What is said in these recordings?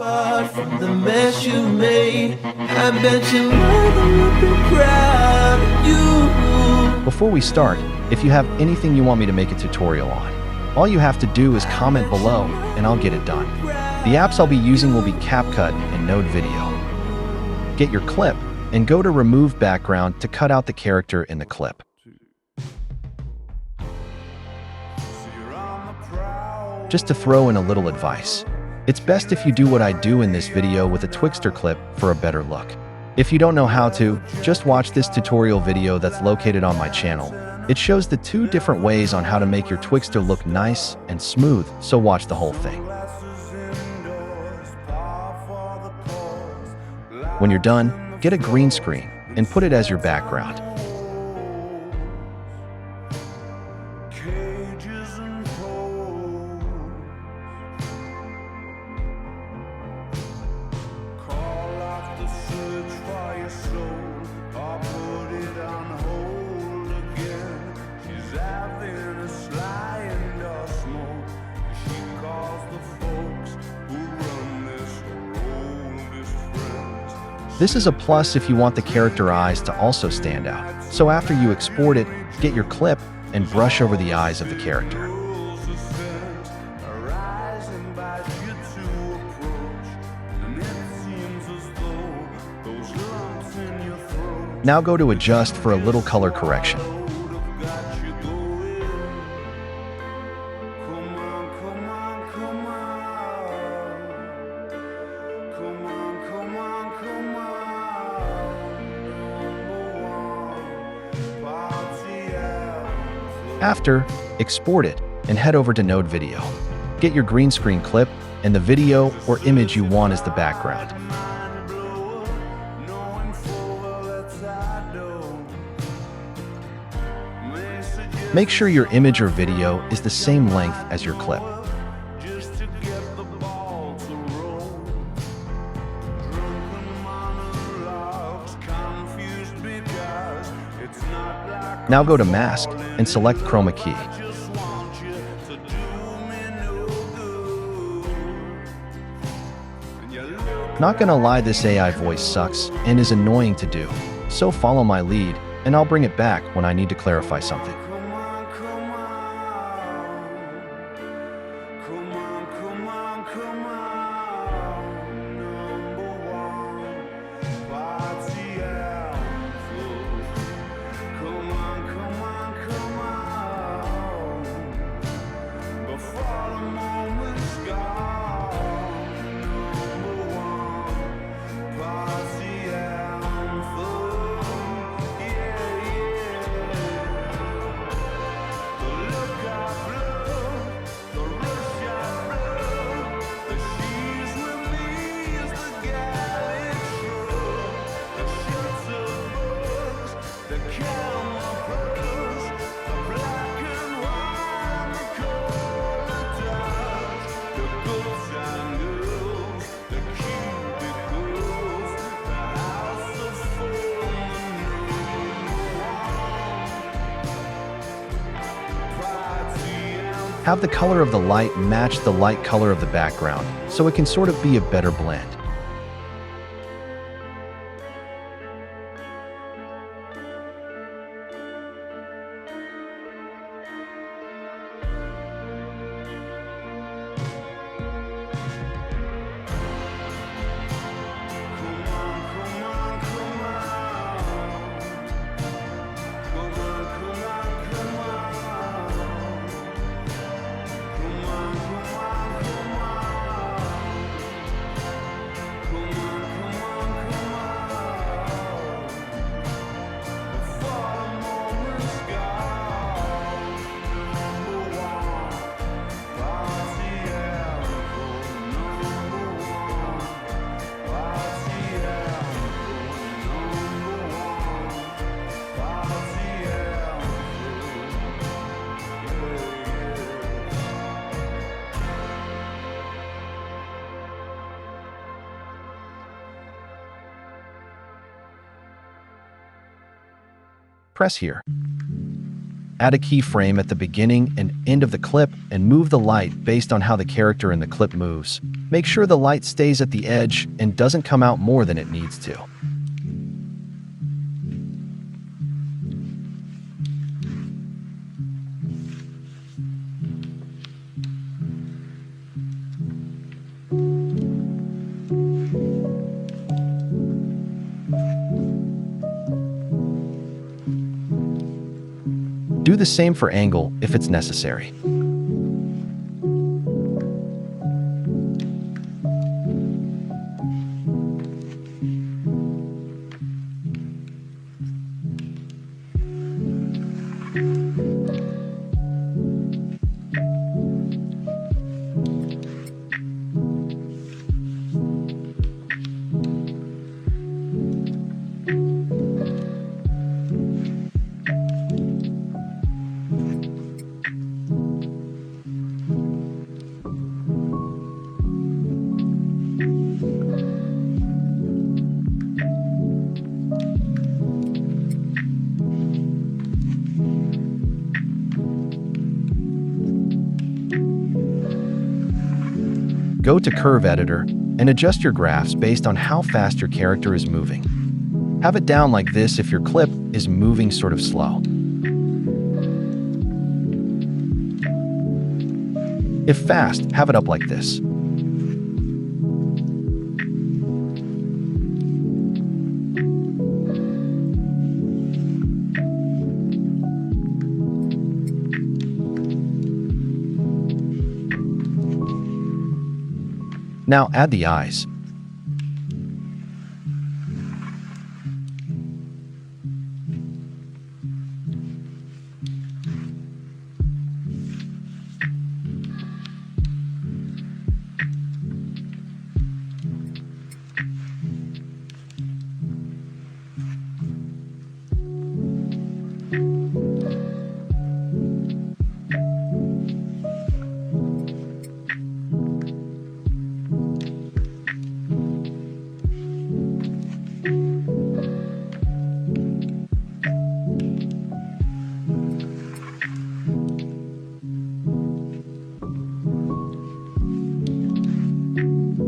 Apart from the mess you made, I bet your mother would be proud of you. Before we start, if you have anything you want me to make a tutorial on, all you have to do is comment below and I'll get it done. The apps I'll be using will be Capcut and Node Video. Get your clip and go to Remove Background to cut out the character in the clip. Just to throw in a little advice, it's best if you do what I do in this video with a Twixtor clip for a better look. If you don't know how to, just watch this tutorial video that's located on my channel. It shows the 2 different ways on how to make your Twixtor look nice and smooth, so watch the whole thing. When you're done, get a green screen and put it as your background. This is a plus if you want the character eyes to also stand out. So after you export it, get your clip and brush over the eyes of the character. Now go to Adjust for a little color correction. After, export it and head over to Node Video. Get your green screen clip and the video or image you want as the background. Make sure your image or video is the same length as your clip. Now go to Mask and select Chroma Key. Not gonna lie, this AI voice sucks and is annoying to do, so follow my lead and I'll bring it back when I need to clarify something. Have the color of the light match the light color of the background, so it can sort of be a better blend. Press here. Add a keyframe at the beginning and end of the clip and move the light based on how the character in the clip moves. Make sure the light stays at the edge and doesn't come out more than it needs to. Do the same for angle if it's necessary. Go to Curve Editor and adjust your graphs based on how fast your character is moving. Have it down like this if your clip is moving sort of slow. If fast, have it up like this. Now add the eyes.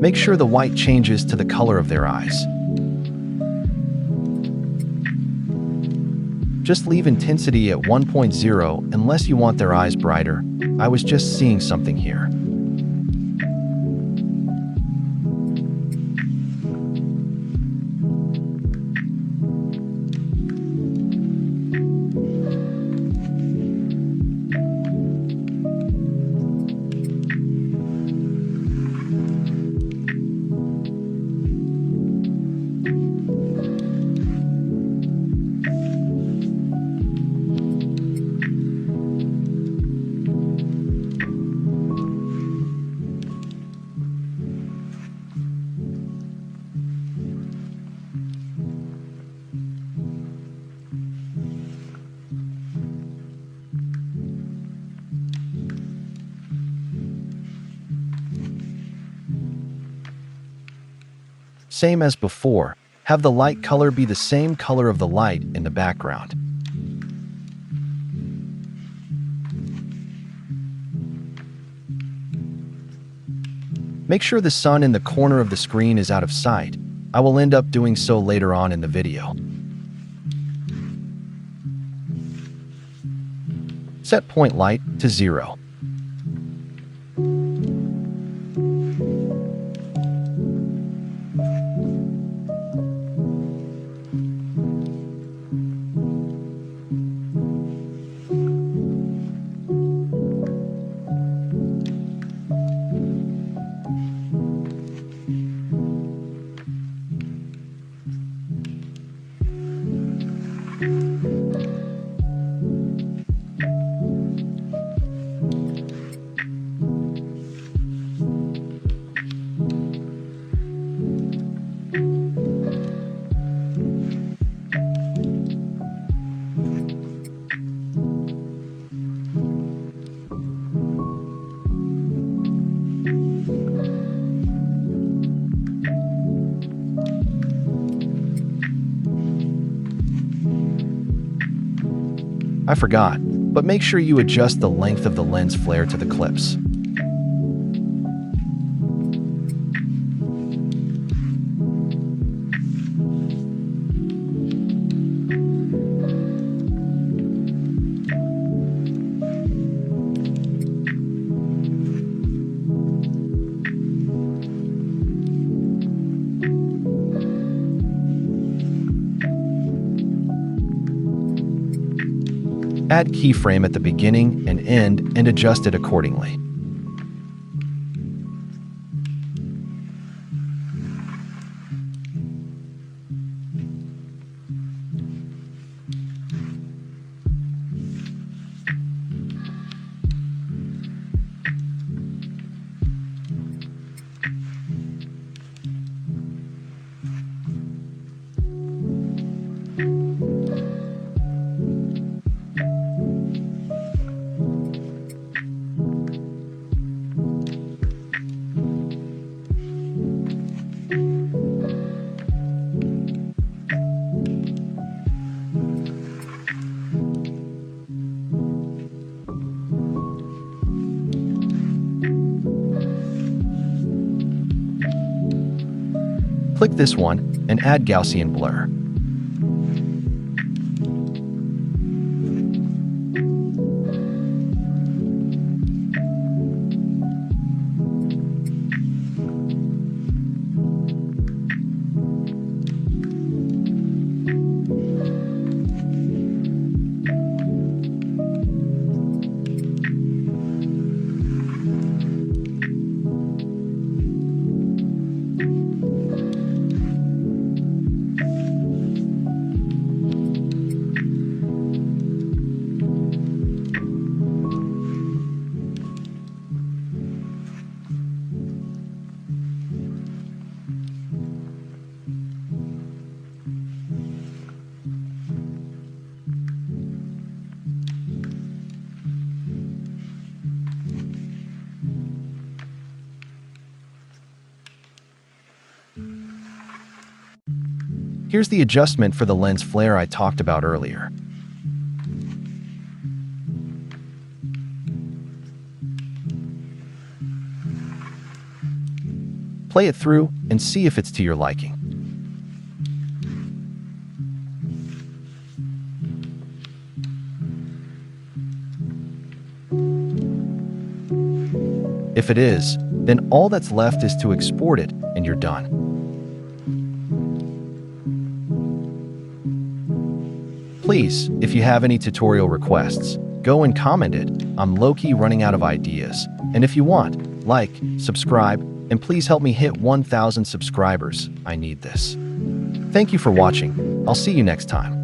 Make sure the white changes to the color of their eyes. Just leave intensity at 1.0 unless you want their eyes brighter. I was just seeing something here. Same as before, have the light color be the same color of the light in the background. Make sure the sun in the corner of the screen is out of sight. I will end up doing so later on in the video. Set point light to 0. I forgot. but make sure you adjust the length of the lens flare to the clips. Add keyframe at the beginning and end and adjust it accordingly. Click this one and add Gaussian blur. Here's the adjustment for the lens flare I talked about earlier. Play it through and see if it's to your liking. If it is, then all that's left is to export it and you're done. Please, if you have any tutorial requests, go and comment it. I'm low-key running out of ideas. And if you want, like, subscribe, and please help me hit 1,000 subscribers. I need this. Thank you for watching. I'll see you next time.